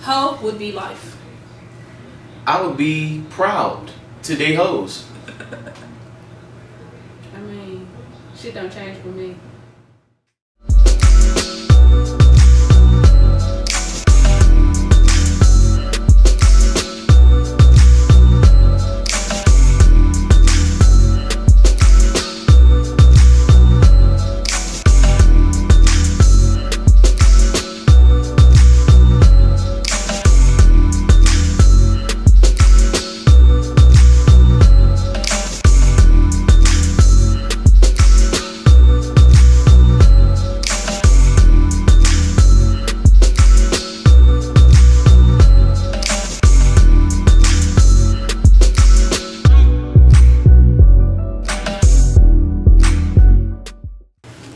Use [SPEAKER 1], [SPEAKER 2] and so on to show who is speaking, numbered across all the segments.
[SPEAKER 1] Hoe would be life.
[SPEAKER 2] I would be proud to date hoes.
[SPEAKER 1] I mean, shit don't change for me.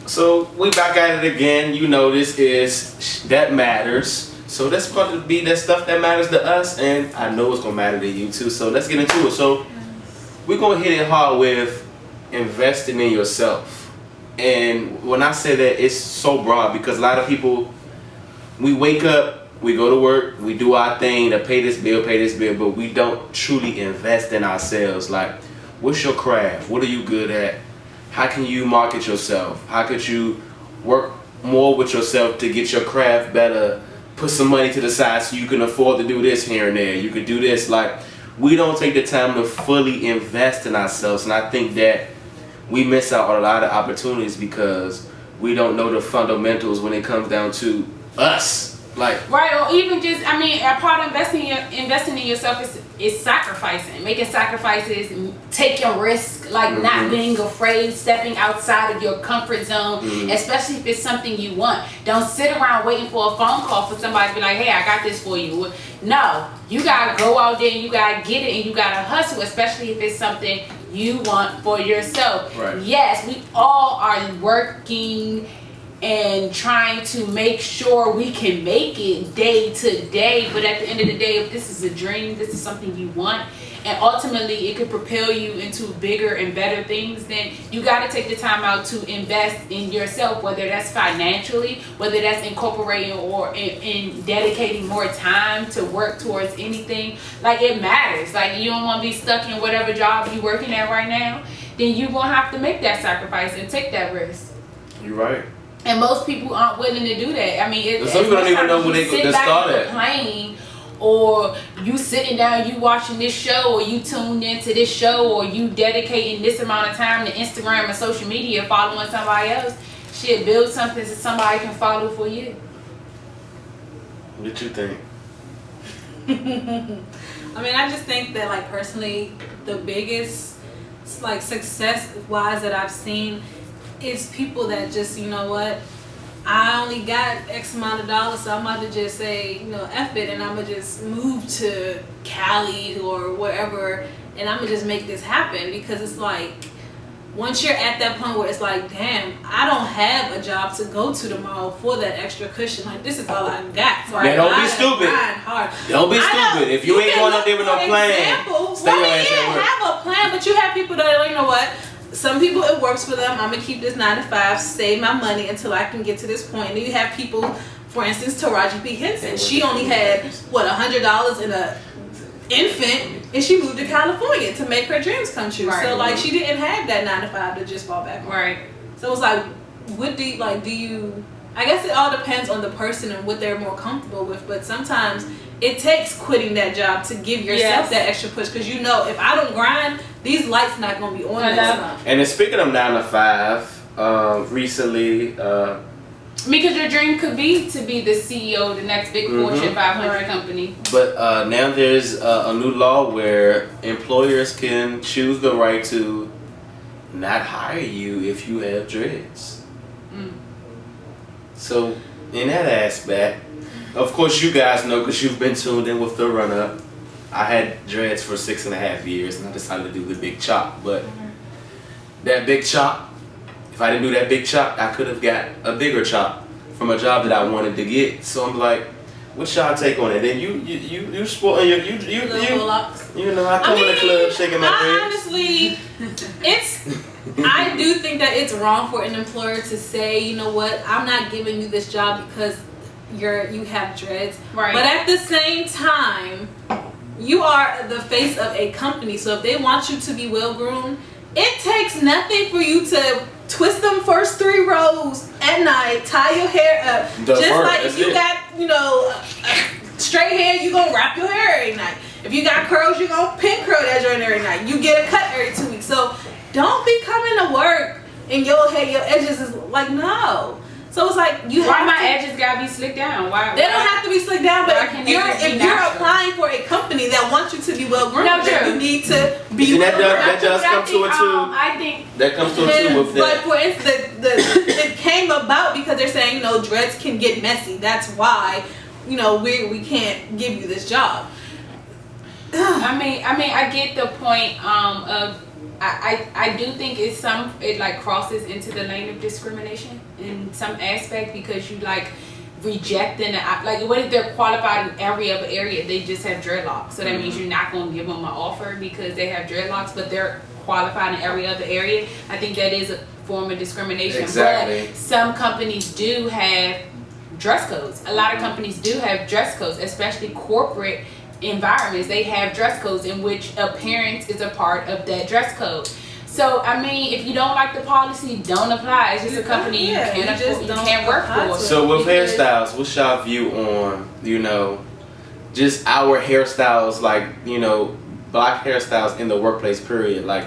[SPEAKER 2] So we back at it again. You know this is That Matters. So that's going to be that stuff that matters to us, and I know it's gonna matter to you too. So let's get into it. So we're gonna hit it hard with investing in yourself. And when I say that, it's so broad because a lot of people, we wake up, we go to work, we do our thing to pay this bill, but we don't truly invest in ourselves. Like, what's your craft? What are you good at? How can you market yourself? How could you work more with yourself to get your craft better? Put some money to the side so you can afford to do this here and there. You could do this. Like, we don't take the time to fully invest in ourselves. And I think that we miss out on a lot of opportunities because we don't know the fundamentals when it comes down to us. Like,
[SPEAKER 1] right, or even just, I mean, a part of investing in yourself is sacrificing, making sacrifices, taking risks, like not being afraid, stepping outside of your comfort zone, especially if it's something you want. Don't sit around waiting for a phone call for somebody to be like, hey, I got this for you. No, you gotta go out there and you gotta get it and you gotta hustle, especially if it's something you want for yourself.
[SPEAKER 2] Right.
[SPEAKER 1] Yes, we all are working and trying to make sure we can make it day to day, but at the end of the day, if this is a dream, this is something you want, and ultimately it could propel you into bigger and better things, then you got to take the time out to invest in yourself, whether that's financially, whether that's incorporating or in dedicating more time to work towards anything. Like, it matters. Like, you don't want to be stuck in whatever job you're working at right now, then you're going to have to make that sacrifice and take that risk.
[SPEAKER 2] you're right.
[SPEAKER 1] And most people aren't willing to do that. I mean,
[SPEAKER 2] some people don't even know when they start at.
[SPEAKER 1] Playing, or you sitting down, you watching this show, or you tuned into this show, or you dedicating this amount of time to Instagram and social media, following somebody else. Shit, build something so somebody can follow for you.
[SPEAKER 2] What you think?
[SPEAKER 3] I mean, I just think that, like, personally, the biggest, like, success-wise that I've seen is people that just, you know what, I only got X amount of dollars, so I'm about to just say, you know, F it, and I'm going to just move to Cali or wherever, and I'm going to just make this happen. Because it's like, once you're at that point where it's like, damn, I don't have a job to go to tomorrow for that extra cushion. Like, this is all I got. So
[SPEAKER 2] Man, don't be stupid. Don't be stupid. If you ain't going out there with no plan, stay your ass at work.
[SPEAKER 3] Have a plan, but you have people that are like, you know what? Some people, it works for them. I'm going to keep this 9 to 5, save my money until I can get to this point. And then you have people, for instance, Taraji P. Henson. She only had, what, $100 in a infant, and she moved to California to make her dreams come true.
[SPEAKER 1] Right.
[SPEAKER 3] So, like, she didn't have that 9 to 5 to just fall back on.
[SPEAKER 1] Right.
[SPEAKER 3] So it's like, what do you, like, do you, I guess it all depends on the person and what they're more comfortable with, but sometimes it takes quitting that job to give yourself that extra push, because you know, if I don't grind, these lights not going to be on this month.
[SPEAKER 2] And then speaking of 9 to 5, recently,
[SPEAKER 1] because your dream could be to be the CEO of the next big Fortune 500 company.
[SPEAKER 2] But now there's a new law where employers can choose the right to not hire you if you have dreads. So in that aspect, of course you guys know because you've been tuned in with the run-up. I had dreads for 6.5 years and I decided to do the big chop. But that big chop, if I didn't do that big chop, I could have got a bigger chop from a job that I wanted to get. So I'm like, what's y'all take on it? And you sporting your you know, I come in the club shaking my dreads.
[SPEAKER 3] Honestly, I do think that it's wrong for an employer to say, you know what, I'm not giving you this job because you have dreads.
[SPEAKER 1] Right.
[SPEAKER 3] But at the same time, you are the face of a company. So if they want you to be well groomed, it takes nothing for you to twist them first 3 rows at night, tie your hair up. Like if you got, straight hair, you gonna wrap your hair every night. If you got curls, you gonna pin curl that joint every night. You get a cut every 2 weeks. So don't be coming to work and your edges is like, no. So it's like
[SPEAKER 1] why my edges gotta be slicked down? Why
[SPEAKER 3] they don't have to be slicked down, but if you're applying for a company that wants you to be well groomed, then you need to be.
[SPEAKER 2] And that does come to it too.
[SPEAKER 1] I think
[SPEAKER 2] that comes to it too with that.
[SPEAKER 3] But for instance, it came about because they're saying dreads can get messy. That's why we can't give you this job.
[SPEAKER 1] I mean, I get the point of. I do think it like crosses into the lane of discrimination in some aspect because you like rejecting like what if they're qualified in every other area, they just have dreadlocks, so that means you're not going to give them an offer because they have dreadlocks, but they're qualified in every other area. I think that is a form of discrimination.
[SPEAKER 2] Exactly.
[SPEAKER 1] But some companies do have dress codes. A lot of companies do have dress codes, especially corporate environments. They have dress codes in which appearance is a part of that dress code. So I mean, if you don't like the policy, don't apply. It's just a company you can't work for.
[SPEAKER 2] So with hairstyles, what's y'all view on just our hairstyles, like black hairstyles in the workplace period? Like,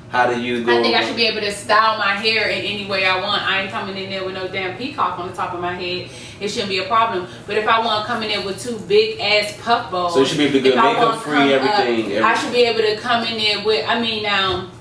[SPEAKER 2] how do you go?
[SPEAKER 1] I think I should be able to style my hair in any way I want. I ain't coming in there with no damn peacock on the top of my head. It shouldn't be a problem. But if I want to come in there with 2 big ass puff balls,
[SPEAKER 2] so you should be able to get makeup free, everything.
[SPEAKER 1] I should be able to come in there with. I mean, now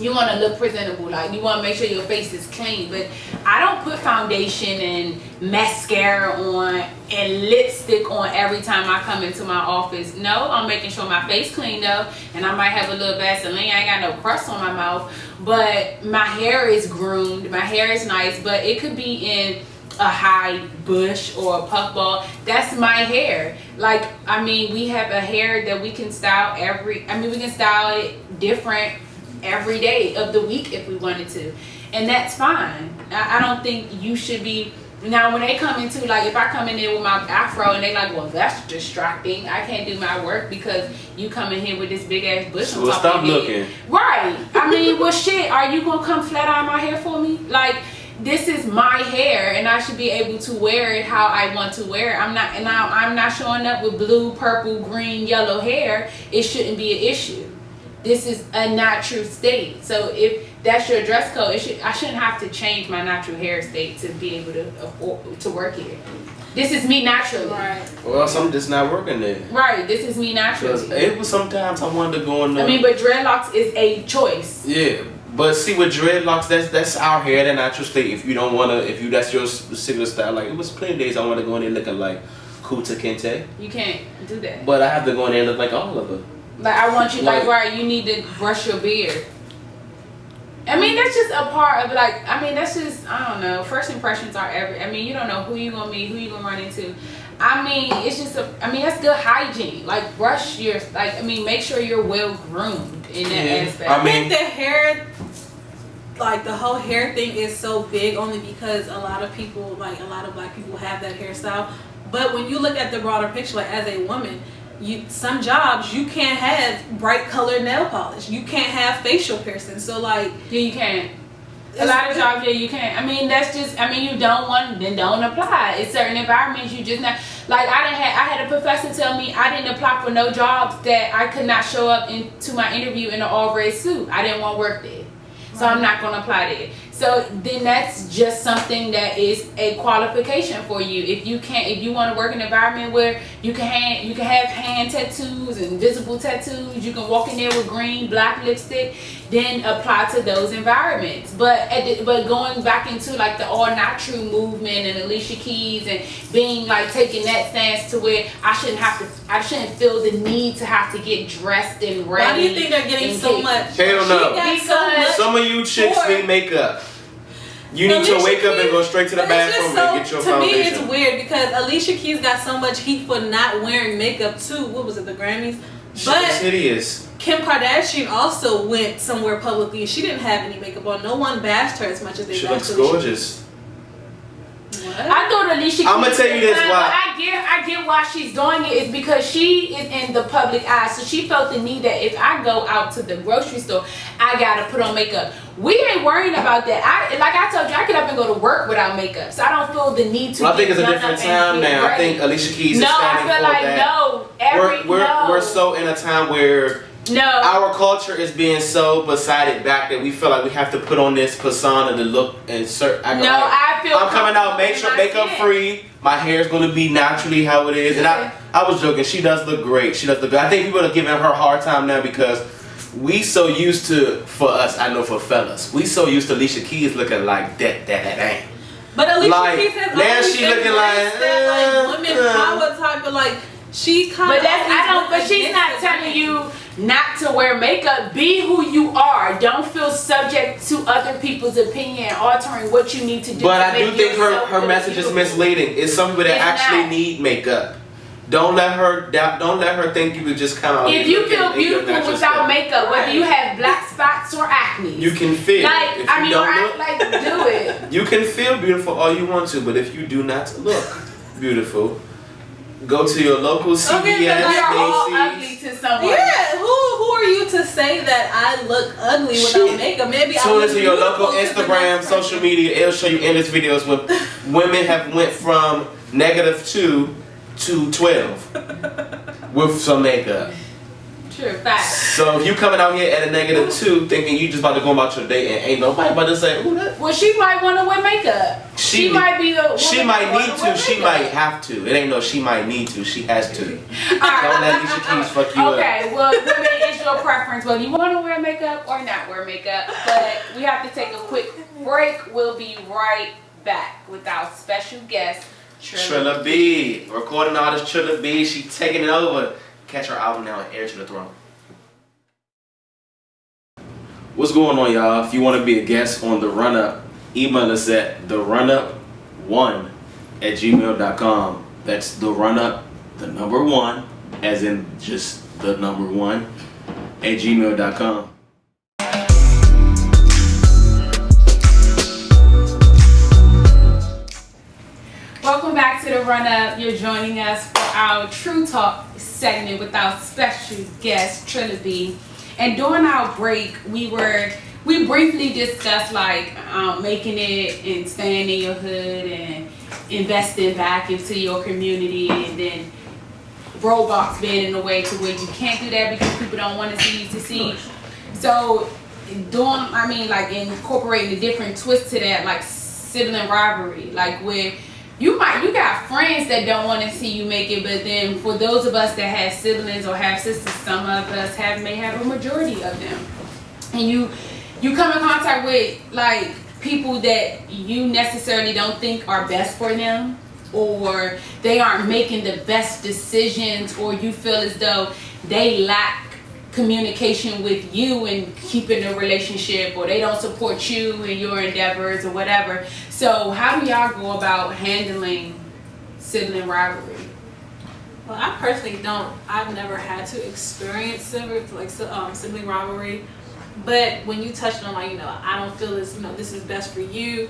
[SPEAKER 1] you want to look presentable, like you want to make sure your face is clean. But I don't put foundation and mascara on and lipstick on every time I come into my office. No, I'm making sure my face cleaned up, and I might have a little Vaseline. I ain't got no crust on my mouth, but my hair is groomed. My hair is nice, but it could be in a high bush or a puffball. That's my hair. Like, I mean, we have a hair that we can style we can style it different every day of the week if we wanted to, and that's fine. I don't think you should be. Now when they come into, like, if I come in there with my afro and they like, well, that's distracting, I can't do my work because you come in here with this big ass bush on top
[SPEAKER 2] stop
[SPEAKER 1] of your
[SPEAKER 2] looking.
[SPEAKER 1] head. Right. I mean, well, shit, are you gonna come flat iron my hair for me? Like, this is my hair and I should be able to wear it how I want to wear it. I'm not showing up with blue, purple, green, yellow hair. It shouldn't be an issue. This is a natural state. So if that's your dress code, I shouldn't have to change my natural hair state to be able to work here. This is me naturally.
[SPEAKER 3] Right.
[SPEAKER 2] Well, I'm just not working there.
[SPEAKER 1] Right. This is me naturally.
[SPEAKER 2] It was sometimes I wanted to go in there.
[SPEAKER 1] I mean, but dreadlocks is a choice.
[SPEAKER 2] Yeah. But see, with dreadlocks, that's our hair, the natural state. If you don't wanna, that's your particular style. Like, it was plenty of days I wanted to go in there looking like Kuta Kente.
[SPEAKER 1] You can't do that.
[SPEAKER 2] But I have to go in there and look like all of them.
[SPEAKER 1] Like, I want you, like, right, you need to brush your beard. I mean, that's just a part of, like, I mean, that's just, I don't know. First impressions are I mean, you don't know who you're going to meet, who you're going to run into. I mean, it's just, that's good hygiene. Like, brush your, like, I mean, make sure you're well groomed in that aspect.
[SPEAKER 3] I think the hair, like, the whole hair thing is so big only because a lot of people, like, a lot of black people have that hairstyle. But when you look at the broader picture, like, as a woman, some jobs you can't have bright colored nail polish. You can't have facial piercing. So, like,
[SPEAKER 1] yeah, you can't. A lot of jobs, yeah, you can't. I mean, that's just, I mean, you don't want, then don't apply. In certain environments, you just not, like, I had a professor tell me I didn't apply for no jobs that I could not show up to my interview in an all-red suit. I didn't want to work there. So I'm not going to apply there. So then that's just something that is a qualification for you. If you want to work in an environment where you can have hand tattoos and visible tattoos, you can walk in there with green, black lipstick, then apply to those environments. But going back into, like, the all natural movement and Alicia Keys and being, like, taking that stance to where I shouldn't feel the need to have to get dressed and ready.
[SPEAKER 3] Why do you think they're getting so much?
[SPEAKER 2] Hell no.
[SPEAKER 1] Because
[SPEAKER 2] some of you chicks need makeup. You need to wake up and go straight to the bathroom and get your foundation.
[SPEAKER 3] To me, it's weird because Alicia Keys got so much heat for not wearing makeup too. What was it, the Grammys? But
[SPEAKER 2] it's hideous.
[SPEAKER 3] Kim Kardashian also went somewhere publicly and she didn't have any makeup on. No one bashed her as much as they bashed her.
[SPEAKER 2] She looks gorgeous.
[SPEAKER 3] What?
[SPEAKER 1] I thought Alicia Keys.
[SPEAKER 2] I'm gonna tell you this
[SPEAKER 1] but
[SPEAKER 2] why.
[SPEAKER 1] I get why she's doing it is because she is in the public eye, so she felt the need that if I go out to the grocery store, I gotta put on makeup. We ain't worrying about that. Like I told you, I get up and go to work without makeup, so I don't feel the need to.
[SPEAKER 2] Well, I think it's a different time now. I think Alicia Keys is
[SPEAKER 1] I
[SPEAKER 2] standing
[SPEAKER 1] feel
[SPEAKER 2] for
[SPEAKER 1] like
[SPEAKER 2] that. We're so in a time where our culture is being so beside it back that we feel like we have to put on this persona to look and I'm coming out makeup free. My hair's gonna be naturally how it is, and I was joking. She does look great. She does look good. I think people are giving her a hard time now because we so used to, for us, I know for fellas, we so used to Alicia Keys looking like that.
[SPEAKER 3] But Alicia Keys has
[SPEAKER 2] now she looking like
[SPEAKER 3] women power type of like she kind of.
[SPEAKER 1] But she's not telling you not to wear makeup. Be who you are. Don't feel subject to other people's opinion, altering what you need to do.
[SPEAKER 2] But I do think her message is misleading. It's some people that actually need makeup. Don't let her think you could just come out.
[SPEAKER 1] If you feel beautiful without makeup, whether you have black spots or acne,
[SPEAKER 2] you can feel.
[SPEAKER 1] Like do it.
[SPEAKER 2] You can feel beautiful all you want to, but if you do not look beautiful, go to your local CVS.
[SPEAKER 1] You're all ugly to someone.
[SPEAKER 3] Yeah, who are you to say that I look ugly without makeup? Maybe
[SPEAKER 2] tune into your local Instagram, social media. It'll show you endless videos where women have went from -2 to 12 with some makeup.
[SPEAKER 1] True, facts.
[SPEAKER 2] So if you coming out here at a -2 thinking you just about to go about your day and ain't nobody about to say, who that?
[SPEAKER 1] Well, she might want to wear makeup. She might be the.
[SPEAKER 2] She might need to. She might have to. It ain't no she might need to. She has to. Don't let Alicia Keys fuck you up.
[SPEAKER 1] Okay, well, women, it's your preference whether you want to wear makeup or not wear makeup. But we have to take a quick break. We'll be right back with our special guest,
[SPEAKER 2] Trilla B. Recording artist Trilla B. She taking it over. Catch her album now, Heir to the Throne. What's going on, y'all? If you want to be a guest on The Run Up, email us at therunup1@gmail.com. That's The Run Up, the number 1, as in just the number 1, @gmail.com.
[SPEAKER 1] Welcome back to The Run Up. You're joining us for our True Talk segment with our special guest, Trilla B. And during our break, we briefly discussed making it and staying in your hood and investing back into your community, and then roadblocks being in the way to where you can't do that because people don't want to see you succeed. So incorporating a different twist to that, like sibling rivalry, like where you got friends that don't want to see you make it, but then for those of us that have siblings or have sisters, some of us may have a majority of them, and you come in contact with like people that you necessarily don't think are best for them, or they aren't making the best decisions, or you feel as though they lack communication with you and keeping a relationship, or they don't support you in your endeavors or whatever. So how do y'all go about handling sibling rivalry?
[SPEAKER 3] Well, I personally don't. I've never had to experience sibling rivalry. But when you touched on I don't feel this is best for you.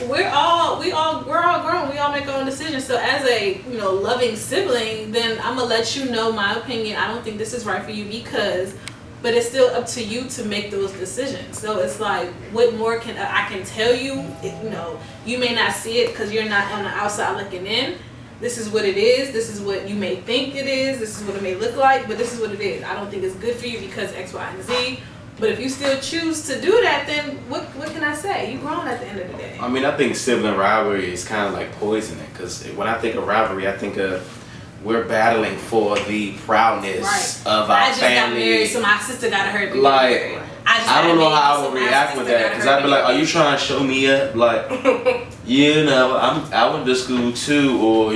[SPEAKER 3] We're all grown. We all make our own decisions. So as a loving sibling, then I'm gonna let you know my opinion. I don't think this is right for you but it's still up to you to make those decisions. So it's like, what more can I tell you? You may not see it because you're not on the outside looking in. This is what it is. This is what you may think it is. This is what it may look like, but this is what it is. I don't think it's good for you because X, Y, and Z. But if you still choose to do that, then what can I say? You're grown at the end of the day.
[SPEAKER 2] I mean, I think sibling rivalry is kind of like poisoning, because when I think of rivalry, I think of we're battling for the proudness of our family.
[SPEAKER 3] I just got married, so my sister got hurt.
[SPEAKER 2] Like, I don't know how I would react with that, because I'd be like, are you trying to show me up? Like, I went to school too, or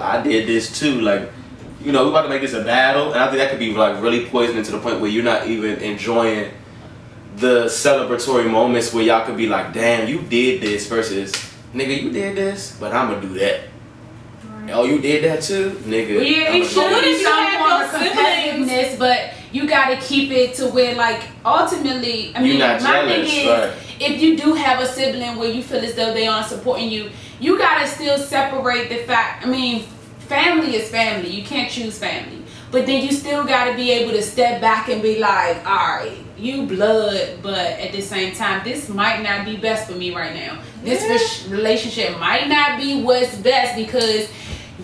[SPEAKER 2] I did this too. Like, we about to make this a battle, and I think that could be like really poisoning to the point where you're not even enjoying the celebratory moments where y'all could be like, damn, you did this, versus, nigga, you did this, but I'm gonna do that. Right. Oh, you did that too? Nigga.
[SPEAKER 1] Yeah, it should be some form of competitiveness, but you gotta keep it to where, like, ultimately, my thing is, if you do have a sibling where you feel as though they aren't supporting you, you gotta still separate the fact. I mean, family is family. You can't choose family, but then you still gotta be able to step back and be like, all right, you blood, but at the same time, this might not be best for me right now. This relationship might not be what's best because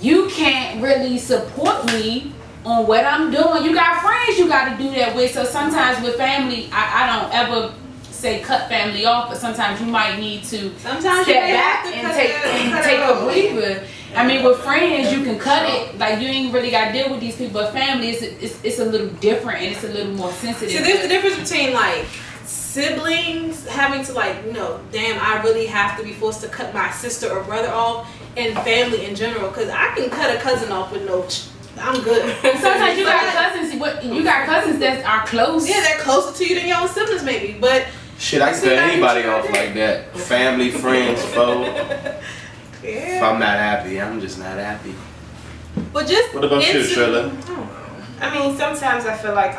[SPEAKER 1] you can't really support me on what I'm doing. You got friends you got to do that with. So sometimes with family, I don't ever say cut family off, but sometimes you might need to step back and take a breather. I mean, with friends, you can cut it. Like, you ain't really got to deal with these people. But family, it's a little different and it's a little more sensitive.
[SPEAKER 3] So there's the difference between, like, siblings having to, like, you know, damn, I really have to be forced to cut my sister or brother off, and family in general. Because I can cut a cousin off with no... I'm good.
[SPEAKER 1] Sometimes you got cousins. You got cousins that are close.
[SPEAKER 3] Yeah, they're closer to you than your own siblings, maybe. But
[SPEAKER 2] shit, I can cut anybody off like that. Family, friends, foe. If I'm not happy, I'm just not happy.
[SPEAKER 3] But just
[SPEAKER 2] what about you, Trilla?
[SPEAKER 4] I mean, sometimes I feel like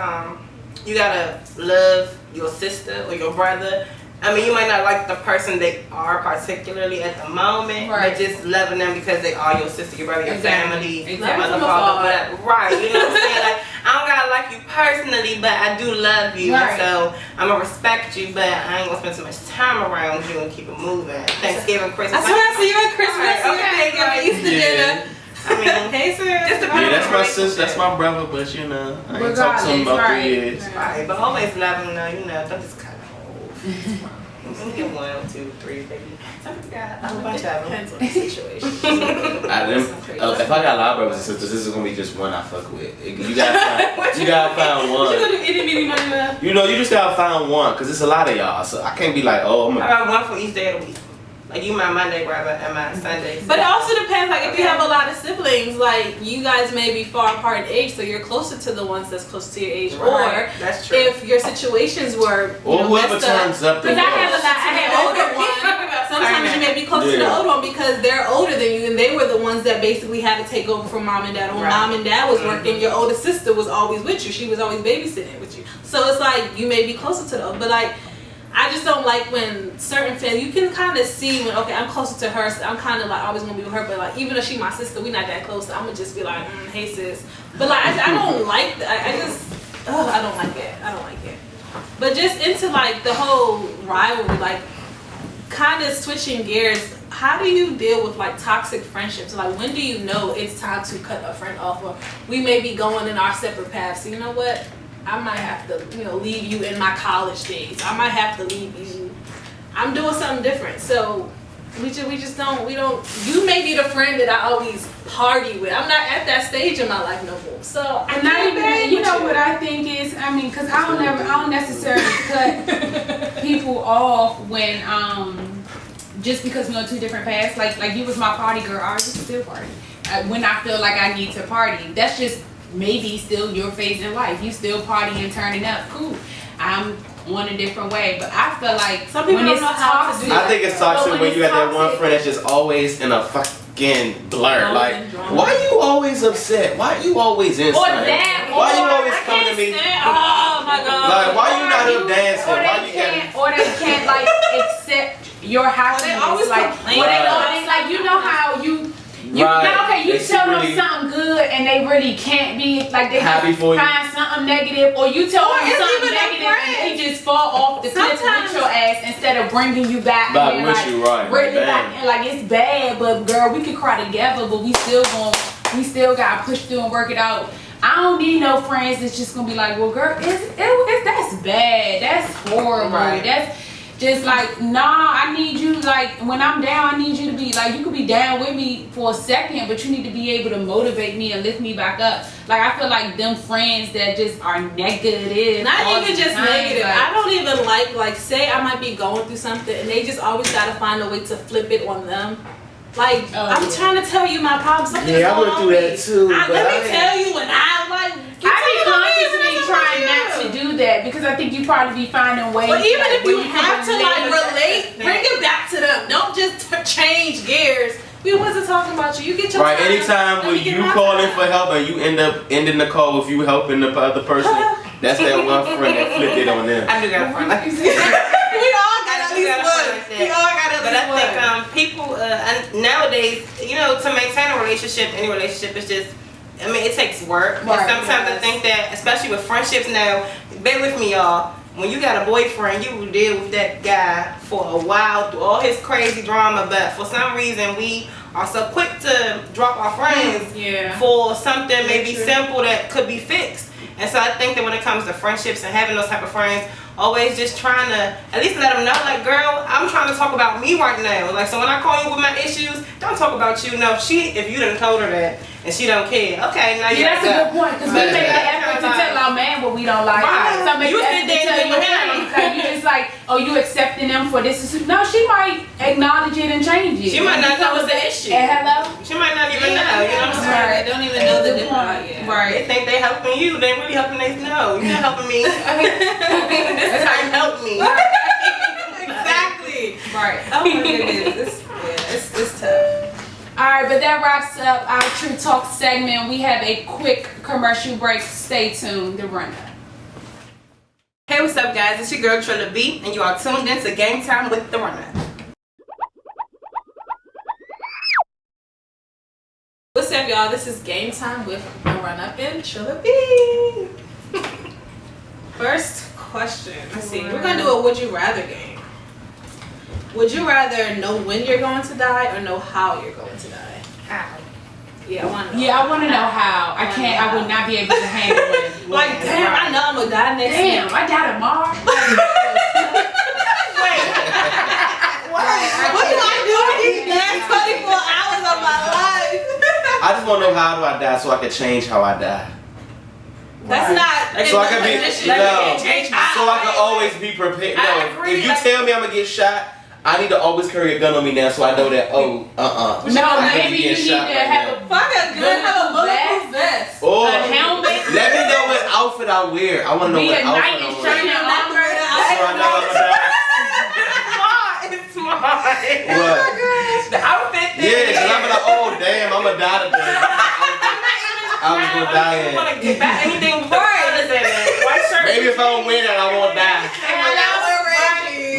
[SPEAKER 4] you gotta love your sister or your brother. I mean, you might not like the person they are particularly at the moment, but just loving them because they are your sister, your brother, your family, mother, father, whatever. Right, you know what I'm saying? Like, I don't gotta like you personally, but I do love you, so I'm gonna respect you, but I ain't gonna spend so much time around you and keep it moving. Thanksgiving, Christmas.
[SPEAKER 3] I swear I see you at Christmas, Easter dinner.
[SPEAKER 4] I mean,
[SPEAKER 3] hey, sir.
[SPEAKER 2] Yeah, that's my sister, that's my brother, but you know, I ain't talked to him about 3 years.
[SPEAKER 4] Right, but always love him, though, you know, don't just cut off. Get 1, 2, 3, baby. Somebody's got a whole bunch of them.
[SPEAKER 3] Depends on the situation.
[SPEAKER 2] If I got a lot of brothers and sisters, this is gonna be just one I fuck with. You gotta find one. You know, you just gotta find one, cause it's a lot of y'all. So I can't be like, oh,
[SPEAKER 4] I got one for each day of the week. Like, you my Monday brother and my Sunday.
[SPEAKER 3] But it also depends, like, if you have a lot of siblings, like, you guys may be far apart in age, so you're closer to the ones that's close to your age.
[SPEAKER 4] Right.
[SPEAKER 3] Or
[SPEAKER 4] that's true.
[SPEAKER 3] If your situations were,
[SPEAKER 2] or whoever turns up the
[SPEAKER 3] most. Because I have older ones. Sometimes you may be close to the older one because they're older than you, and they were the ones that basically had to take over from mom and dad. When mom and dad was working, your older sister was always with you. She was always babysitting with you. So it's like, you may be closer to the, but like, I just don't like when certain family, you can kind of see when, okay, I'm closer to her, so I'm kind of like always going to be with her, but like, even though she's my sister, we not that close, so I'm going to just be like, hey sis. But like, I don't like that. I don't like it. I don't like it. But just into like the whole rivalry, like kind of switching gears, how do you deal with like toxic friendships? Like, when do you know it's time to cut a friend off, or we may be going in our separate paths? So you know what? I might have to, you know, leave you in my college days. I might have to leave you. I'm doing something different. So we don't, you may be the friend that I always party with. I'm not at that stage in my life no more. So I'm not even,
[SPEAKER 1] you know what I think is, I mean, cause I don't necessarily cut people off when, just because we're on 2 different paths. Like you was my party girl, I just still party. When I feel like I need to party, that's just maybe still your phase in life. You still partying, turning up, cool. I'm on a different way, but I feel like
[SPEAKER 3] some people don't know how to do that.
[SPEAKER 2] I think it's toxic when you got that one friend that's just always in a fucking blur. Like, why you always upset? Why you always in something? Why you always come to me?
[SPEAKER 3] Oh my god!
[SPEAKER 2] Like, why you not up dancing?
[SPEAKER 1] Or they can't like accept your happiness.
[SPEAKER 3] They always
[SPEAKER 1] like, like, you know how you tell them something good and they really can't be like, they
[SPEAKER 2] happy
[SPEAKER 1] just find something negative, or you tell them something negative and they just fall off the cliff with your ass instead of bringing you back.
[SPEAKER 2] Back with you, right?
[SPEAKER 1] Really back, and like, it's bad, but girl, we can cry together, but we still gotta push through and work it out. I don't need no friends that's just gonna be like, well, girl, that's bad, that's horrible, that's just like, nah, I need you, like, when I'm down, I need you to be, like, you could be down with me for a second, but you need to be able to motivate me and lift me back up. Like, I feel like them friends that just are negative.
[SPEAKER 3] Not even just negative. Like, I don't even like, say I might be going through something and they just always gotta find a way to flip it on them. Like, I'm trying to tell you my problem. Something's
[SPEAKER 2] I went through that too.
[SPEAKER 3] Let me tell you when I
[SPEAKER 1] be consciously trying not to do that, because I think you probably be finding ways.
[SPEAKER 3] But even if you have to like relate, bring it back to them. Don't just change gears. We wasn't talking about you. You get your
[SPEAKER 2] right.
[SPEAKER 3] time.
[SPEAKER 2] Anytime when you call in for help and you end up ending the call with you helping the other person, that's that one friend that flipped it on them.
[SPEAKER 4] I do got a friend like you said.
[SPEAKER 3] We all got at least one. We all got at least
[SPEAKER 4] but I think people nowadays, you know, to maintain a relationship, any relationship is just, I mean, it takes work. Right, and sometimes I think that, especially with friendships now, bear with me, y'all. When you got a boyfriend, you will deal with that guy for a while through all his crazy drama, but for some reason we are so quick to drop our friends for something maybe simple that could be fixed. And so I think that when it comes to friendships and having those type of friends, always just trying to at least let them know, like, girl, I'm trying to talk about me right now. Like, so when I call you with my issues, don't talk about you. No, if you done told her that and she don't care, okay, now you
[SPEAKER 1] that's a good point, because we make the effort to tell our man what we don't like.
[SPEAKER 4] Right.
[SPEAKER 1] So make the effort to tell your friends. Like, you just like, oh, you accepting them for this? No, she might acknowledge it and change it.
[SPEAKER 4] She might not know what's the issue.
[SPEAKER 1] And hello?
[SPEAKER 4] She might not even know, you know what I'm saying?
[SPEAKER 3] Right. They don't even know the difference.
[SPEAKER 4] Right. They think they helping you. They really helping they know. You're not helping me. This is how you help me.
[SPEAKER 3] Exactly.
[SPEAKER 1] Right.
[SPEAKER 3] Oh my goodness. It's tough.
[SPEAKER 1] Alright, but that wraps up our True Talk segment. We have a quick commercial break. Stay tuned. The runner.
[SPEAKER 4] Hey, what's up, guys? It's your girl Trilla B, and you are tuned in to Game Time with the Runner.
[SPEAKER 3] What's up, y'all? This is Game Time with the Run-Up and Trilla B. First question. Let's see. We're gonna do a Would You Rather game. Would you rather know when you're going to die or know how you're going to die?
[SPEAKER 4] How?
[SPEAKER 3] Yeah, I want to know.
[SPEAKER 1] Yeah, I want to know how. I would not be able to handle it.
[SPEAKER 3] Like, damn, I know I'm gonna die next week.
[SPEAKER 1] Damn, I die tomorrow.
[SPEAKER 4] Wait.
[SPEAKER 3] What do I do with these last 24 hours of my life?
[SPEAKER 2] I just want to know how do I die so I can change how I die.
[SPEAKER 3] That's not.
[SPEAKER 2] So I can be so I can always be prepared. No, if you tell me I'm gonna get shot, I need to always carry a gun on me now so I know that.
[SPEAKER 1] No, maybe you need to have a
[SPEAKER 3] fuck a gun, have a bulletproof vest,
[SPEAKER 2] a
[SPEAKER 1] helmet.
[SPEAKER 2] Let me know what outfit I wear. I want to know what outfit I wear. So I know I'm gonna die.
[SPEAKER 4] It's smart.
[SPEAKER 2] What?
[SPEAKER 4] The outfit thing.
[SPEAKER 2] Yeah, because I'm like, oh damn, I'm gonna die today. I was gonna die in.
[SPEAKER 4] Want to get back anything right? White shirt.
[SPEAKER 2] Maybe if I don't wear that, I won't die.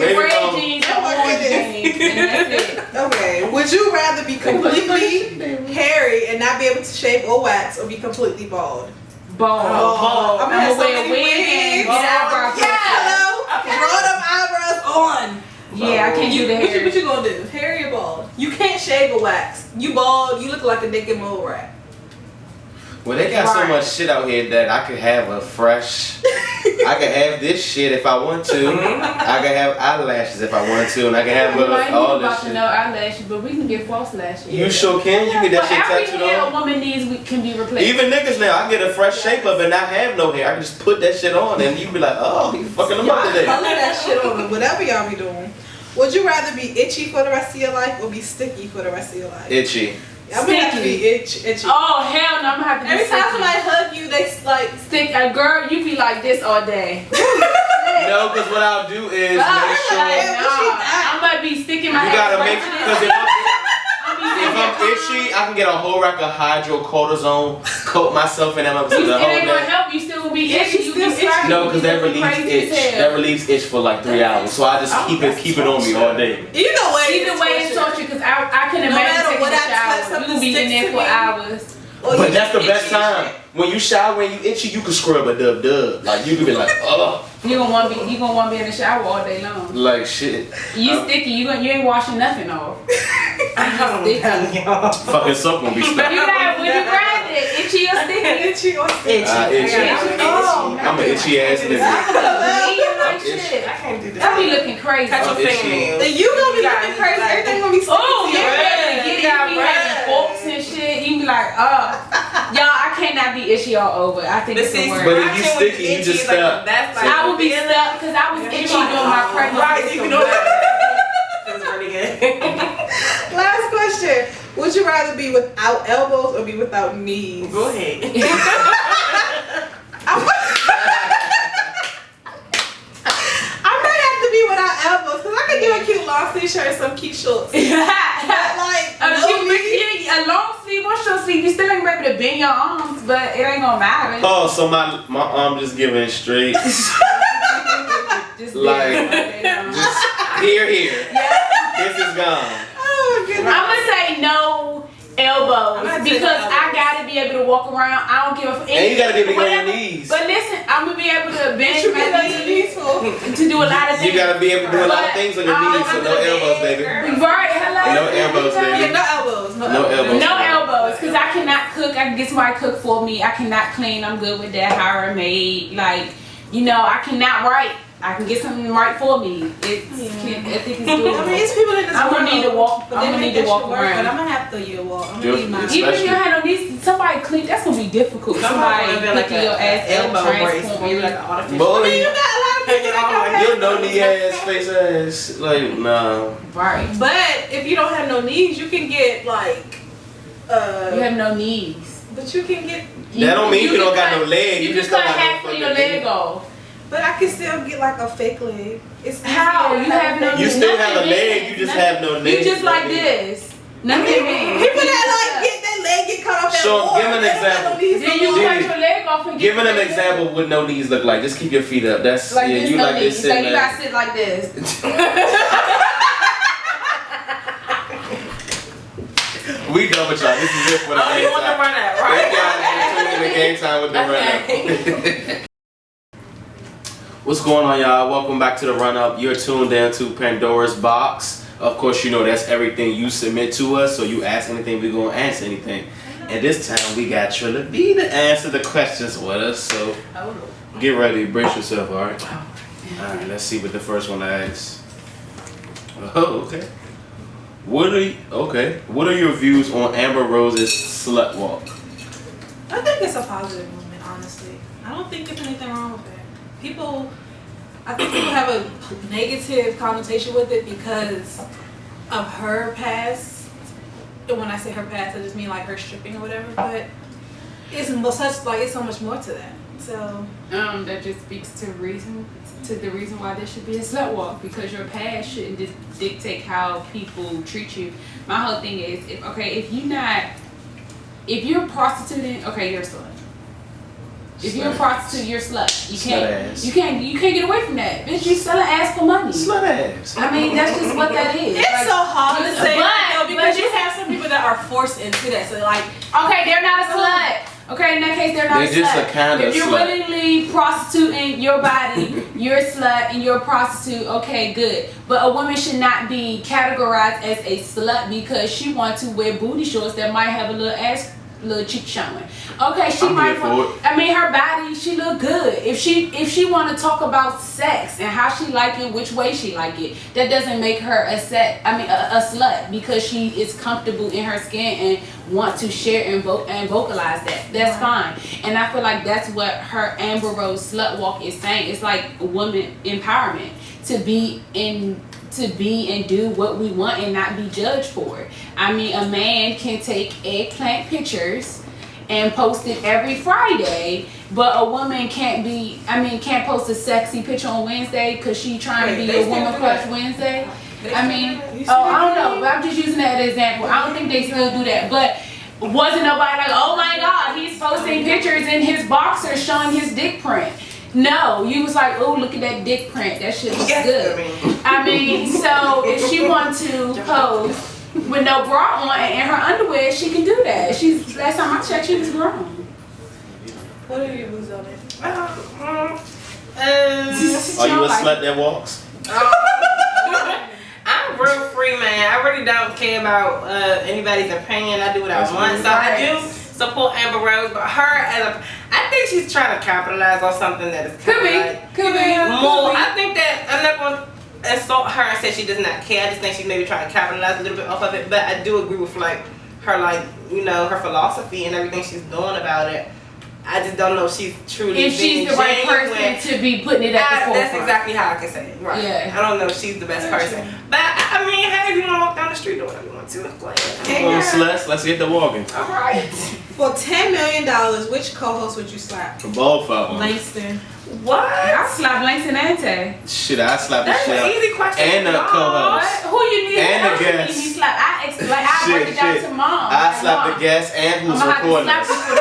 [SPEAKER 2] Maybe
[SPEAKER 1] red jeans, orange jeans, and that's it.
[SPEAKER 5] Okay. Would you rather be completely hairy and not be able to shave or wax, or be completely bald?
[SPEAKER 1] Bald.
[SPEAKER 5] I'm gonna wear
[SPEAKER 1] a wig and get eyebrows.
[SPEAKER 5] Draw them eyebrows on.
[SPEAKER 1] Yeah, I can't do the hair.
[SPEAKER 5] What you gonna do? Hairy or bald? You can't shave or wax. You bald, you look like a naked mole rat.
[SPEAKER 2] Well, they got so much shit out here that I could have a fresh. I could have this shit if I want to. I could have eyelashes if I want to, and I can have all this shit.
[SPEAKER 1] No eyelashes, but we can get false lashes.
[SPEAKER 2] You sure can. You get that shit tattooed
[SPEAKER 1] every hair
[SPEAKER 2] on.
[SPEAKER 1] a woman needs can be replaced.
[SPEAKER 2] Even niggas now, I get a fresh shape up and not have no hair. I can just put that shit on, and you be like, oh, you fucking them up today.
[SPEAKER 5] Color that shit on, whatever y'all be doing. Would you rather be itchy for the rest of your life or be sticky for the rest of your life?
[SPEAKER 2] Itchy.
[SPEAKER 5] I'm gonna have to be itchy.
[SPEAKER 1] Oh hell no, I'm gonna have to be
[SPEAKER 5] Every time
[SPEAKER 1] sticky.
[SPEAKER 5] somebody hug you, they like
[SPEAKER 1] stick. A girl, you be like this all day.
[SPEAKER 2] No, because what I'll do is make sure.
[SPEAKER 1] I'm gonna be sticking my.
[SPEAKER 2] You gotta make because if I'm itchy, I can get a whole rack of hydrocortisone, coat myself in them up to the whole
[SPEAKER 1] It ain't gonna
[SPEAKER 2] day.
[SPEAKER 1] help. You still gonna be itchy. You be itchy.
[SPEAKER 2] No, because that relieves itch. That relieves itch for like 3 hours. So I just keep it on me all day.
[SPEAKER 1] Either way, it's torture because I can imagine taking a shower. You can be in there for hours.
[SPEAKER 2] But that's the best time. When you shower and you itchy, you can scrub a dub. Like you can be like, oh.
[SPEAKER 1] You gonna want to be in the shower all day long.
[SPEAKER 2] Like shit.
[SPEAKER 1] You sticky. You ain't washing nothing off.
[SPEAKER 2] Fucking soap gonna be stuck.
[SPEAKER 1] You got would you rather itchy or sticky?
[SPEAKER 5] Itchy or sticky?
[SPEAKER 2] Itchy. I'm an itchy ass nigga.
[SPEAKER 1] I
[SPEAKER 4] can't do this.
[SPEAKER 1] I be looking crazy.
[SPEAKER 4] Catch your fingernails.
[SPEAKER 5] You gonna be looking crazy. Everything gonna be sticky.
[SPEAKER 1] Oh, you're ready to get it. You be having forks and shit. You be like, y'all, I cannot be itchy all over. I think it's the worst.
[SPEAKER 2] But if you sticky, you just stuck.
[SPEAKER 1] I would be stuck because I was itchy during my pregnancy.
[SPEAKER 4] Right, you know that. It was really good.
[SPEAKER 5] Last question. Would you rather be without elbows or be without knees?
[SPEAKER 4] Go ahead.
[SPEAKER 5] I might have to be without elbows because I could do a cute long sleeve shirt and some cute shorts.
[SPEAKER 1] A long sleeve or short sleeve, you still ain't gonna be able to bend your arms, but it ain't gonna matter.
[SPEAKER 2] Oh, so my arm just giving straight.
[SPEAKER 1] Just
[SPEAKER 2] like, just here. Yeah. This is gone.
[SPEAKER 5] Oh, goodness.
[SPEAKER 1] I'm gonna say no elbows because I gotta be able to walk around. I don't give a fuck.
[SPEAKER 2] And you gotta be able to go on your knees.
[SPEAKER 1] But listen, I'm gonna be able to bend
[SPEAKER 5] You
[SPEAKER 1] my
[SPEAKER 5] get on your
[SPEAKER 1] knees
[SPEAKER 5] knees,
[SPEAKER 1] to do a lot of things.
[SPEAKER 2] You gotta be able to do a lot of things on your knees, so no elbows, baby.
[SPEAKER 1] Right, hello.
[SPEAKER 2] No elbows, baby.
[SPEAKER 5] Yeah, no elbows.
[SPEAKER 2] No elbows.
[SPEAKER 1] No elbows, because I cannot cook. I can get somebody to cook for me. I cannot clean. I'm good with that. Hire a maid. Like, you know, I cannot write. I can get something right for me. I think it's doable.
[SPEAKER 5] I mean, it's people in this
[SPEAKER 1] I'm gonna need to walk.
[SPEAKER 5] but
[SPEAKER 1] I'm
[SPEAKER 5] they
[SPEAKER 1] gonna
[SPEAKER 5] make
[SPEAKER 1] need to
[SPEAKER 5] that
[SPEAKER 1] walk
[SPEAKER 5] shit work,
[SPEAKER 1] around.
[SPEAKER 5] But I'm gonna have to walk. I'm gonna need my.
[SPEAKER 2] Especially-
[SPEAKER 1] Even if you don't have no knees, somebody clean. That's gonna be difficult. Somebody picking your ass up,
[SPEAKER 4] elbow brace,
[SPEAKER 1] transport
[SPEAKER 4] maybe
[SPEAKER 1] you.
[SPEAKER 4] like an artificial.
[SPEAKER 2] Boy,
[SPEAKER 5] I mean, you got a lot of people that don't have
[SPEAKER 2] you no knee ass, face ass. Like, nah.
[SPEAKER 1] Right.
[SPEAKER 5] But if you don't have no knees, you can get like.
[SPEAKER 1] You have no knees.
[SPEAKER 5] But you can get.
[SPEAKER 2] That don't mean you don't got no leg.
[SPEAKER 1] You
[SPEAKER 2] just
[SPEAKER 1] just cut
[SPEAKER 2] don't have
[SPEAKER 1] half
[SPEAKER 2] no
[SPEAKER 1] of your
[SPEAKER 2] fucking
[SPEAKER 1] leg
[SPEAKER 2] knee.
[SPEAKER 1] off.
[SPEAKER 5] But I can still get like a fake leg. It's
[SPEAKER 1] How?
[SPEAKER 5] easier
[SPEAKER 1] You have no
[SPEAKER 2] You still have a
[SPEAKER 1] nothing
[SPEAKER 2] leg,
[SPEAKER 1] big.
[SPEAKER 2] you just have no leg.
[SPEAKER 1] You just like this. Nothing big.
[SPEAKER 5] People that like get their leg get cut off.
[SPEAKER 2] So, give an example.
[SPEAKER 1] Then you cut your leg off and
[SPEAKER 2] Give
[SPEAKER 1] get
[SPEAKER 2] an example of what no knees look like. Just keep your feet up. That's
[SPEAKER 1] Like
[SPEAKER 2] yeah,
[SPEAKER 1] this,
[SPEAKER 2] you
[SPEAKER 1] no
[SPEAKER 2] like
[SPEAKER 1] knees.
[SPEAKER 2] this
[SPEAKER 1] Like
[SPEAKER 2] sitting
[SPEAKER 1] you
[SPEAKER 2] there.
[SPEAKER 1] gotta sit like this.
[SPEAKER 2] We go with y'all. This is it for the
[SPEAKER 4] Oh,
[SPEAKER 2] game
[SPEAKER 4] you want to
[SPEAKER 2] time.
[SPEAKER 4] run out,
[SPEAKER 2] Thank
[SPEAKER 4] right?
[SPEAKER 2] y'all for tuning in the game time with the run up. What's going on, y'all? Welcome back to the run up. You're tuned in to Pandora's Box. Of course, you know that's everything you submit to us. So you ask anything, we're gonna answer anything. And this time we got Trilla B to answer the questions with us. So get ready, brace yourself, all right? All right, let's see what the first one asks. Oh, okay. What are your views on Amber Rose's slut walk?
[SPEAKER 5] I think it's a positive movement, honestly. I don't think there's anything wrong with that. I think people have a negative connotation with it because of her past. And when I say her past, I just mean like her stripping or whatever. But it's so much more to that. So
[SPEAKER 1] that just speaks to the reason why there should be a slut walk, because your past shouldn't dictate how people treat you. My whole thing is if you're prostituting, okay, you're a slut. If you're a prostitute, you're a slut. You can't get away from that. Bitch, you selling ass for money.
[SPEAKER 2] Slut ass.
[SPEAKER 1] I mean, that's just what that is.
[SPEAKER 5] it's
[SPEAKER 1] Like,
[SPEAKER 5] so hard to say that, though, because
[SPEAKER 1] but
[SPEAKER 5] you have some people that are forced into that. So like,
[SPEAKER 1] okay, they're not a slut. Okay, in that case, they're not
[SPEAKER 2] They're
[SPEAKER 1] a
[SPEAKER 2] just
[SPEAKER 1] slut.
[SPEAKER 2] a kind of
[SPEAKER 1] If you're
[SPEAKER 2] slut.
[SPEAKER 1] willingly prostituting your body, you're a slut and you're a prostitute, okay, good. But a woman should not be categorized as a slut because she wants to wear booty shorts that might have a little cheek showing. Okay, she
[SPEAKER 2] I'm
[SPEAKER 1] might
[SPEAKER 2] here for
[SPEAKER 1] want, I mean, her body, she look good. If she want to talk about sex and how she like it, which way she like it, that doesn't make her a slut because she is comfortable in her skin and want to share and vocalize that. That's fine. And I feel like that's what her Amber Rose slut walk is saying. It's like woman empowerment to be and do what we want and not be judged for it. I mean, a man can take eggplant pictures and post it every Friday, but a woman can't post a sexy picture on Wednesday because she trying to be a woman crush Wednesday. I mean, I don't know, but I'm just using that as an example. I don't think they still do that, but wasn't nobody like, oh my God, he's posting pictures in his boxers showing his dick print. No, you was like, oh, look at that dick print. That shit looks good. I mean, so if she wants to pose with no bra on and in her underwear, she can do that. Last time I checked, she was grown.
[SPEAKER 5] what are your views on it?
[SPEAKER 2] Are you a slut that walks?
[SPEAKER 4] I'm real free, man. I really don't care about anybody's opinion. I do what I want. So I do support Amber Rose, but I think she's trying to capitalize on something that is
[SPEAKER 1] Could be.
[SPEAKER 4] more. I think that I'm not going to insult her and say she does not care. I just think she's maybe trying to capitalize a little bit off of it. But I do agree with her philosophy and everything she's doing about it. I just don't know if she's truly
[SPEAKER 1] If she's the right person to be putting it at the forefront.
[SPEAKER 4] That's exactly how I can say it. Right.
[SPEAKER 1] Yeah.
[SPEAKER 4] I don't know if she's the best person. But I mean, hey, if you want to walk down the street, do whatever you want to. It's like,
[SPEAKER 2] Well, sluts, let's get the walking.
[SPEAKER 4] alright.
[SPEAKER 5] For $10 million, which co-host would you slap?
[SPEAKER 2] For both of them.
[SPEAKER 5] Langston.
[SPEAKER 4] What?
[SPEAKER 1] I slap Langston and Tay.
[SPEAKER 2] Shit, I slapped the
[SPEAKER 4] That's
[SPEAKER 2] shit
[SPEAKER 4] an
[SPEAKER 2] out.
[SPEAKER 4] easy question.
[SPEAKER 2] And the co-host.
[SPEAKER 1] Who you need?
[SPEAKER 2] And the
[SPEAKER 1] else you
[SPEAKER 2] guest.
[SPEAKER 1] need me slap? I break it down to mom.
[SPEAKER 2] I slapped the guest and
[SPEAKER 1] I'm
[SPEAKER 2] who's
[SPEAKER 1] gonna have to
[SPEAKER 2] recording
[SPEAKER 1] slap
[SPEAKER 2] us.
[SPEAKER 1] you for the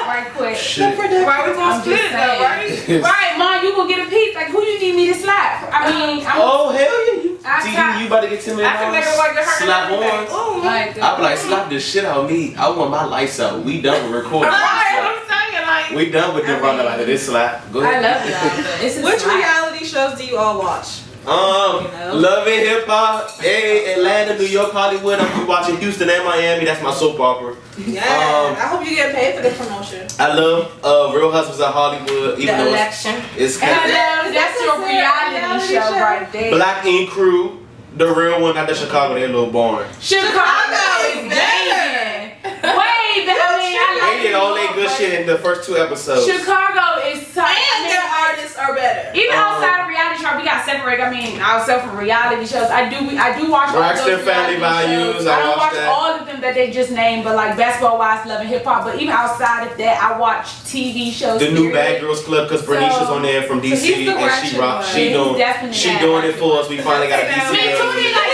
[SPEAKER 1] right quick.
[SPEAKER 2] Shit.
[SPEAKER 4] Right, we
[SPEAKER 1] I'm
[SPEAKER 4] gonna split
[SPEAKER 1] just
[SPEAKER 4] it though, right?
[SPEAKER 1] Right, mom, you gonna get a piece. Like, who you need me to slap? I mean,
[SPEAKER 2] Oh, hell yeah.
[SPEAKER 1] I
[SPEAKER 2] TD, you about to get 10 million.
[SPEAKER 4] I can make her like her.
[SPEAKER 2] Slap on.
[SPEAKER 1] Like,
[SPEAKER 2] I be like, slap the shit out of me. I want my lights out. We done with recording.
[SPEAKER 4] I'm saying, like,
[SPEAKER 2] We done with the run out of this slap. Go
[SPEAKER 1] I
[SPEAKER 2] ahead.
[SPEAKER 1] love y'all. This is
[SPEAKER 5] Which
[SPEAKER 1] slap.
[SPEAKER 5] reality shows do you all watch?
[SPEAKER 2] Love and Hip Hop, hey, Atlanta, New York, Hollywood. I'm watching Houston and Miami. That's my soap opera.
[SPEAKER 5] Yeah. I hope you get paid for the promotion.
[SPEAKER 2] I love Real Husbands of Hollywood. Even
[SPEAKER 4] the
[SPEAKER 2] though
[SPEAKER 4] election.
[SPEAKER 2] it's kind of
[SPEAKER 1] Hello, that's your reality show right there.
[SPEAKER 2] Black Ink Crew, the real one, not the Chicago. They're a little boring.
[SPEAKER 1] Chicago is banging. Way better. I mean, I like
[SPEAKER 2] They did all that good shit in the first 2 episodes.
[SPEAKER 1] Chicago is so.
[SPEAKER 5] And their artists are better.
[SPEAKER 1] Even outside of reality shows, we got separate. I mean, ourselves from reality shows. I do watch all
[SPEAKER 2] Braxton
[SPEAKER 1] those
[SPEAKER 2] Family
[SPEAKER 1] reality
[SPEAKER 2] Values,
[SPEAKER 1] shows.
[SPEAKER 2] I
[SPEAKER 1] I don't
[SPEAKER 2] watch
[SPEAKER 1] watch
[SPEAKER 2] that.
[SPEAKER 1] all of them that they just named, but like Basketball Wives, Love and Hip Hop. But even outside of that, I watch TV shows.
[SPEAKER 2] The new
[SPEAKER 1] period.
[SPEAKER 2] Bad Girls Club, because Bernice's on there from DC,
[SPEAKER 5] he's the
[SPEAKER 2] and she
[SPEAKER 5] ratchet
[SPEAKER 2] rock.
[SPEAKER 5] one.
[SPEAKER 2] She
[SPEAKER 1] He's
[SPEAKER 2] doing,
[SPEAKER 1] definitely
[SPEAKER 2] she
[SPEAKER 1] that
[SPEAKER 2] doing it
[SPEAKER 1] ratchet
[SPEAKER 2] for us. We finally got a
[SPEAKER 1] I
[SPEAKER 2] DC
[SPEAKER 1] mean,
[SPEAKER 2] girl.
[SPEAKER 1] tune in, like,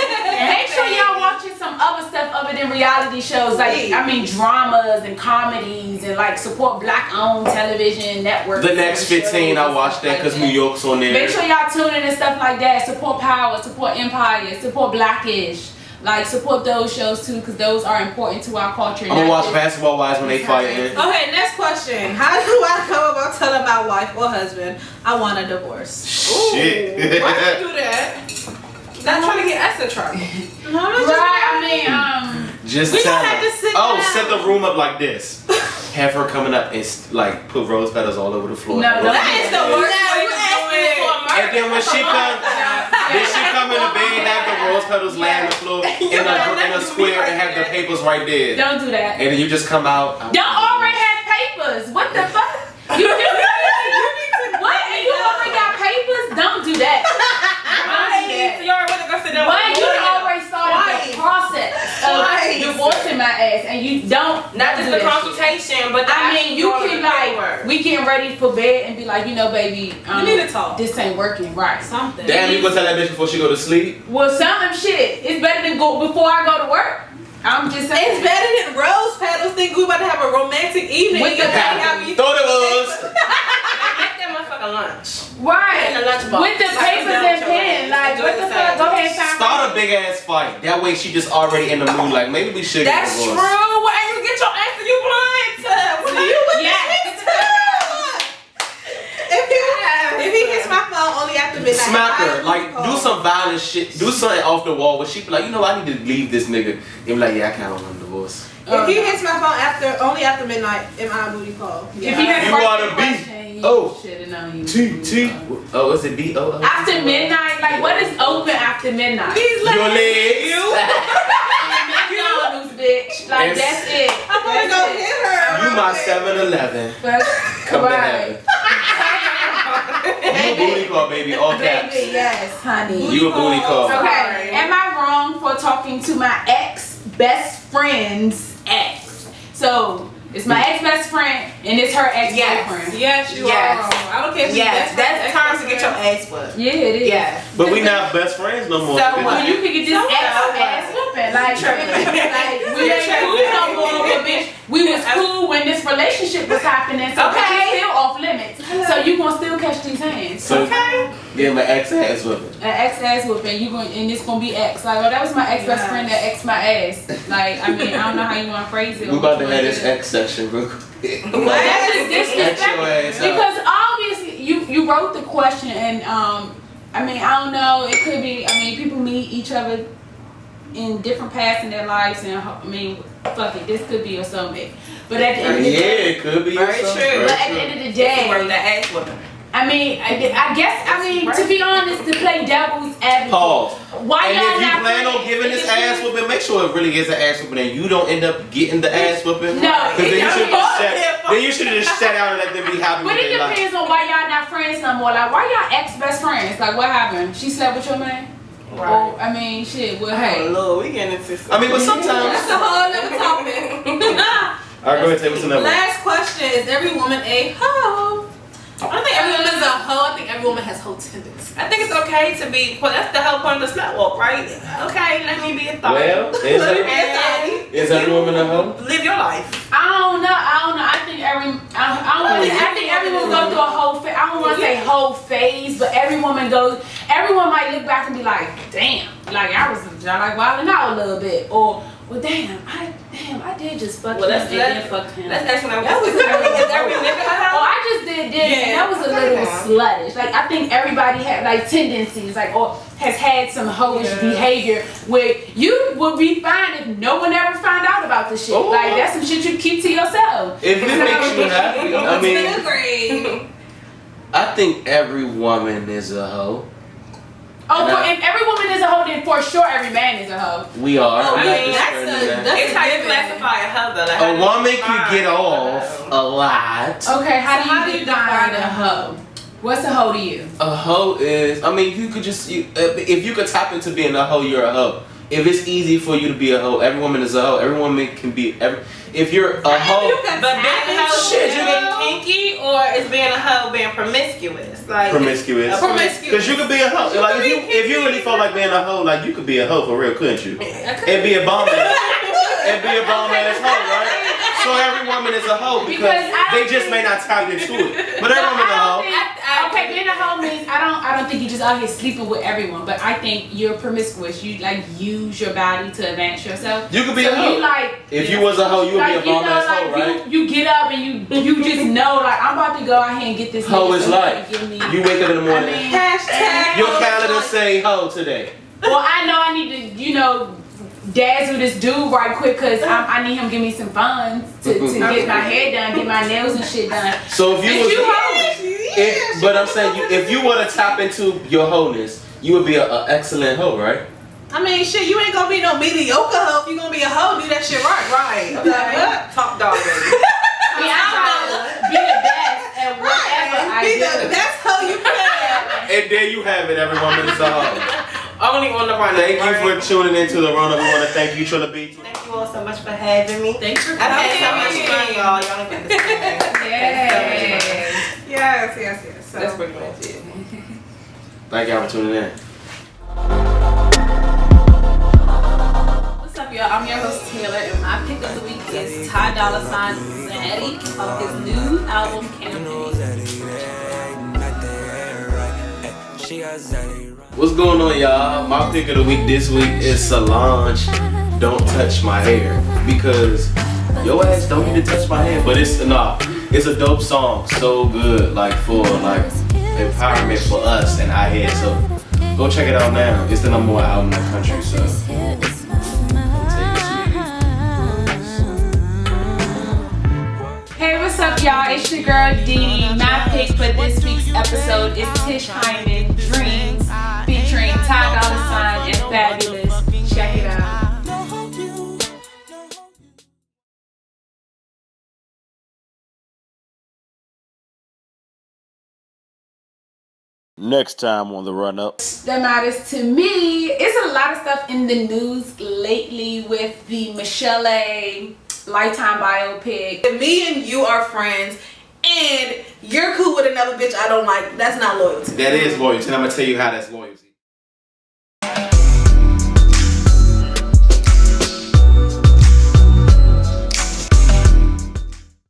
[SPEAKER 1] make sure y'all watching some other stuff other than reality shows. Like, I mean, dramas and comedies and like support Black-owned television networks.
[SPEAKER 2] The next 15, I watched that because New York's on there.
[SPEAKER 1] Make sure y'all tune in and stuff like that. Support Power, support Empire, support Blackish. Like, support those shows too, because those are important to our culture.
[SPEAKER 2] I'm gonna
[SPEAKER 1] not
[SPEAKER 2] watch
[SPEAKER 1] just-
[SPEAKER 2] Basketball Wives when they fighting.
[SPEAKER 5] Okay, next question. How do I go about telling my wife or husband I want a divorce?
[SPEAKER 2] Shit.
[SPEAKER 4] Why you do that? Not trying to get us in trouble.
[SPEAKER 1] Right, I mean,
[SPEAKER 2] Just
[SPEAKER 5] We
[SPEAKER 2] tell
[SPEAKER 5] don't have
[SPEAKER 2] her.
[SPEAKER 5] to sit
[SPEAKER 2] Oh,
[SPEAKER 5] down.
[SPEAKER 2] set the room up like this. Have her coming up and like put rose petals all over the floor.
[SPEAKER 1] No, no.
[SPEAKER 4] That is the worst way to do it.
[SPEAKER 2] And then when she come in the bed, have the rose petals lay on the floor in a square and have the papers right there.
[SPEAKER 1] don't do that.
[SPEAKER 2] And then you just come out.
[SPEAKER 1] Don't already have papers. What the fuck? You do what? And you already got papers? Don't do that. Why you already started the process of divorcing my ass and you don't
[SPEAKER 4] Not
[SPEAKER 1] do
[SPEAKER 4] just the
[SPEAKER 1] that shit.
[SPEAKER 4] consultation, but the
[SPEAKER 1] I mean, you
[SPEAKER 4] actual
[SPEAKER 1] can like,
[SPEAKER 4] paperwork.
[SPEAKER 1] we getting ready for bed and be like, you know, baby,
[SPEAKER 5] We need to talk.
[SPEAKER 1] this ain't working right.
[SPEAKER 5] Something.
[SPEAKER 2] Damn, you gonna tell that bitch before she go to sleep?
[SPEAKER 1] Well, something shit. It's better than go before I go to work. I'm just saying.
[SPEAKER 5] It's better than rose petals. Think we about to have a romantic evening.
[SPEAKER 1] With the
[SPEAKER 2] Thought it was.
[SPEAKER 4] Make that motherfucker lunch.
[SPEAKER 1] Right.
[SPEAKER 4] In a lunchbox.
[SPEAKER 1] With the papers and pen. Like, what the fuck? Go ahead and sign.
[SPEAKER 2] Start a big ass fight. That way she just already in the mood. Like maybe we should.
[SPEAKER 4] That's
[SPEAKER 2] get
[SPEAKER 4] true.
[SPEAKER 2] divorced.
[SPEAKER 4] Why you get your ass and you blind? What are you with
[SPEAKER 1] Yes.
[SPEAKER 5] If he hits my phone only after midnight,
[SPEAKER 2] Smack
[SPEAKER 5] I
[SPEAKER 2] her. Like do some violent shit. Do something off the wall where she be like, you know, I need to leave this nigga. And be like, yeah, I kind of want a divorce.
[SPEAKER 5] If he hits my phone only after midnight, am I a booty call?
[SPEAKER 1] If you had
[SPEAKER 2] You
[SPEAKER 1] a
[SPEAKER 2] wanna
[SPEAKER 1] birthday
[SPEAKER 2] be-
[SPEAKER 1] question, you
[SPEAKER 2] oh.
[SPEAKER 1] should've known you.
[SPEAKER 2] T. Oh, is it B-O?
[SPEAKER 1] After midnight, like what is open after midnight?
[SPEAKER 2] Your legs.
[SPEAKER 1] McDonald's, bitch. Like
[SPEAKER 2] Yes.
[SPEAKER 1] that's it.
[SPEAKER 5] I'm gonna go hit her.
[SPEAKER 2] You my 7-Eleven. Come to
[SPEAKER 1] Right.
[SPEAKER 2] heaven. You a booty call, baby. All caps.
[SPEAKER 1] Baby, yes, honey.
[SPEAKER 2] You a booty call.
[SPEAKER 1] Okay, am I wrong for talking to my ex best friend's ex? So it's my ex best friend and it's her ex boyfriend.
[SPEAKER 5] Yes, you
[SPEAKER 4] Yes.
[SPEAKER 5] are wrong. I don't care if
[SPEAKER 4] Yes, that's time to get your ass whooped.
[SPEAKER 1] Yeah, it is.
[SPEAKER 4] Yeah.
[SPEAKER 2] But we not best friends no more.
[SPEAKER 4] So
[SPEAKER 2] bitch.
[SPEAKER 4] what?
[SPEAKER 1] Well, you can get this ass whooping. Like we ain't cool no more, but bitch, we was cool when this relationship was happening. So
[SPEAKER 4] Okay.
[SPEAKER 1] it's still off limits. So you gonna still catch these hands.
[SPEAKER 2] So give my ex ass whipping.
[SPEAKER 1] An ex ass whooping, you going and it's gonna be ex. Like, oh, that was my ex best friend that ex my ass. Like, I mean, I don't know how you wanna phrase it.
[SPEAKER 2] We about to have this X session real quick.
[SPEAKER 1] Well, that's just
[SPEAKER 2] X your
[SPEAKER 1] disrespectful.
[SPEAKER 2] ass out.
[SPEAKER 1] Because obviously you wrote the question and I mean, I don't know, it could be, I mean, people meet each other in different paths in their lives and I mean, fuck it, this could be your soulmate. But at the end of the
[SPEAKER 2] Yeah,
[SPEAKER 1] day,
[SPEAKER 2] it could be.
[SPEAKER 4] Very
[SPEAKER 2] yourself.
[SPEAKER 4] true.
[SPEAKER 2] Very
[SPEAKER 1] but at the
[SPEAKER 2] true.
[SPEAKER 1] end of the
[SPEAKER 4] It's worth
[SPEAKER 1] day,
[SPEAKER 4] that ass whooping.
[SPEAKER 1] I mean, I guess, I mean, to be honest, to play devil's advocate.
[SPEAKER 2] Pause.
[SPEAKER 1] Why
[SPEAKER 2] And
[SPEAKER 1] y'all
[SPEAKER 2] if you
[SPEAKER 1] not
[SPEAKER 2] plan on
[SPEAKER 1] friends?
[SPEAKER 2] giving this ass whooping, make sure it really gets an ass whooping and you don't end up getting the ass whooping.
[SPEAKER 1] No,
[SPEAKER 2] Because then you
[SPEAKER 1] it
[SPEAKER 2] should
[SPEAKER 1] depends.
[SPEAKER 2] just shut out and let them be happy
[SPEAKER 1] But
[SPEAKER 2] with
[SPEAKER 1] it
[SPEAKER 2] their life.
[SPEAKER 1] depends on why y'all not friends no more. Like, why y'all ex-best friends? Like, what happened? She slept with your man?
[SPEAKER 4] Right.
[SPEAKER 1] Or, I mean, shit, well,
[SPEAKER 4] Oh
[SPEAKER 1] hey.
[SPEAKER 4] Lord, we getting into
[SPEAKER 2] I mean, but sometimes.
[SPEAKER 5] That's a whole other topic.
[SPEAKER 2] Alright, go ahead, say what's another one.
[SPEAKER 5] Last question: is every woman a hoe? I don't think every woman is a hoe. I think every woman has hoe tendencies.
[SPEAKER 4] I think it's okay to be, well, that's the whole point of the slut walk, right? Okay, let me be a thought.
[SPEAKER 2] Well, is every woman a hoe?
[SPEAKER 4] Live your life.
[SPEAKER 1] I don't know. I think every every woman go through a whole phase. I don't want to say whole phase, but every woman might look back and be like, damn, like I was like wilding out a little bit, or well, damn, I did just fuck him and then fuck him.
[SPEAKER 4] That's when I was every nigga.
[SPEAKER 1] Oh, I just did, and that was a little sluttish. Like I think everybody had like tendencies, like or has had some hoish behavior where you would be fine if no one ever found out about this shit. Like that's some shit you keep to yourself.
[SPEAKER 2] If it makes you happy, I mean, I think every woman is a hoe.
[SPEAKER 1] Oh, if every woman is a hoe, then for sure every man is a hoe.
[SPEAKER 2] We are.
[SPEAKER 4] I mean, that's how you classify a hoe, though. Like,
[SPEAKER 2] a woman can get off a lot.
[SPEAKER 1] Okay, how do you define a hoe? What's a hoe to you?
[SPEAKER 2] A hoe is, I mean, you could just, if you could tap into being a hoe, you're a hoe. If it's easy for you to be a hoe, every woman is a hoe. Every woman can be, if you're a hoe.
[SPEAKER 4] But being a hoe, shit, you get kinky, or is being a hoe being promiscuous? Like
[SPEAKER 2] promiscuous. Because you could be a hoe. Like if you really felt like being a hoe, like you could be a hoe for real, couldn't you? And be a bomb ass. And be a bomb ass hoe, right? So every woman is a hoe because they just may not tap into it. But every woman is a hoe.
[SPEAKER 1] Okay, being a hoe means I don't think you just out here sleeping with everyone, but I think you're promiscuous. You like use your body to advance yourself.
[SPEAKER 2] You could be a hoe. If you was a hoe, you would be a bomb ass hoe, right?
[SPEAKER 1] You get up and you just know like I'm about to go out here and get this.
[SPEAKER 2] Hoe is life. You wake up in the morning.
[SPEAKER 1] Hashtag
[SPEAKER 2] your calendar say hoe today.
[SPEAKER 1] Well, I know I need to, dazzle this dude right quick because I need him to give me some funds to get my hair done, get my nails and shit done.
[SPEAKER 2] So but I'm saying if you were to tap into your wholeness, you would be an excellent hoe, right?
[SPEAKER 5] I mean, shit, you ain't gonna be no mediocre hoe. If you gonna be a hoe, do that shit right. Right.
[SPEAKER 4] Okay. Top dog, baby.
[SPEAKER 1] I mean, I'm gonna be the best at whatever I do.
[SPEAKER 5] Be the best hoe you can.
[SPEAKER 2] And there you have it, every woman is a hoe.
[SPEAKER 4] Only on the run.
[SPEAKER 2] Thank you for tuning into the run-up. We want to thank you, Trilla B.
[SPEAKER 4] Thank you all so much for having me.
[SPEAKER 5] Thanks for
[SPEAKER 4] I've
[SPEAKER 5] coming.
[SPEAKER 4] had so much fun, y'all. Y'all ain't been
[SPEAKER 5] Yes. So,
[SPEAKER 4] that's pretty much it.
[SPEAKER 2] Thank y'all for tuning in.
[SPEAKER 3] What's up, y'all? I'm your host Taylor, and my pick of the week is Dolla Zaddy of his new album Campaign.
[SPEAKER 2] What's going on, y'all? My pick of the week this week is Solange, Don't Touch My Hair. Because your ass don't need to touch my hair. But it's a dope song. So good, like for like empowerment for us and our hair. So go check it out now. It's the #1 album in the country, so take it serious.
[SPEAKER 1] Hey, what's up, y'all? It's your girl Dee. My pick for this week's episode is Tish, Hyman, Dreams, featuring Dolla and Fabolous. Check it out.
[SPEAKER 2] Next time on the run-up.
[SPEAKER 1] That matters to me. It's a lot of stuff in the news lately with the Michelle A. Lifetime biopic.
[SPEAKER 5] if me and you are friends and you're cool with another bitch I don't like, that's not loyalty.
[SPEAKER 2] That is loyalty, and I'm going to tell you how that's loyalty.